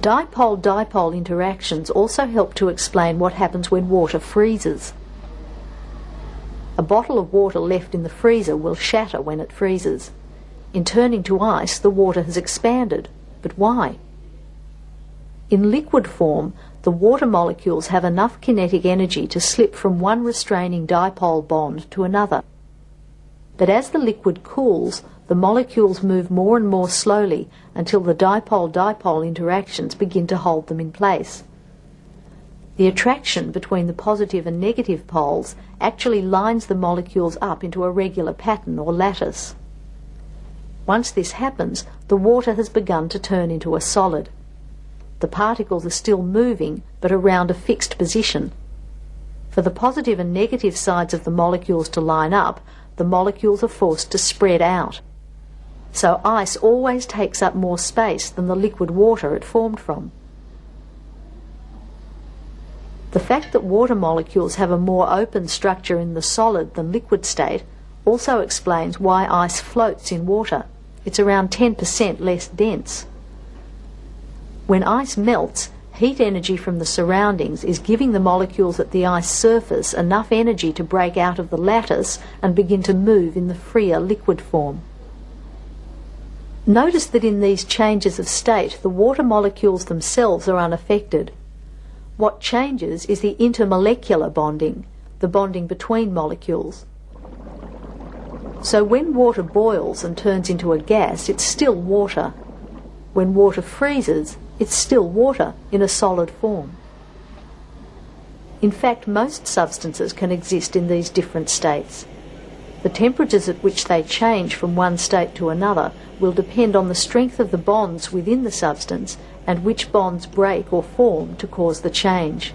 Dipole-dipole interactions also help to explain what happens when water freezes. A bottle of water left in the freezer will shatter when it freezes. In turning to ice, the water has expanded. But why? In liquid form, the water molecules have enough kinetic energy to slip from one restraining dipole bond to another. But as the liquid cools, the molecules move more and more slowly until the dipole-dipole interactions begin to hold them in place. The attraction between the positive and negative poles actually lines the molecules up into a regular pattern or lattice. Once this happens, the water has begun to turn into a solid. The particles are still moving, but around a fixed position. For the positive and negative sides of the molecules to line up, the molecules are forced to spread out. So ice always takes up more space than the liquid water it formed from. The fact that water molecules have a more open structure in the solid than liquid state also explains why ice floats in water. It's around 10% less dense. When ice melts, heat energy from the surroundings is giving the molecules at the ice surface enough energy to break out of the lattice and begin to move in the freer liquid form. Notice that in these changes of state, the water molecules themselves are unaffected. What changes is the intermolecular bonding, the bonding between molecules. So when water boils and turns into a gas, it's still water. When water freezes, it's still water in a solid form. In fact, most substances can exist in these different states. The temperatures at which they change from one state to another will depend on the strength of the bonds within the substance and which bonds break or form to cause the change.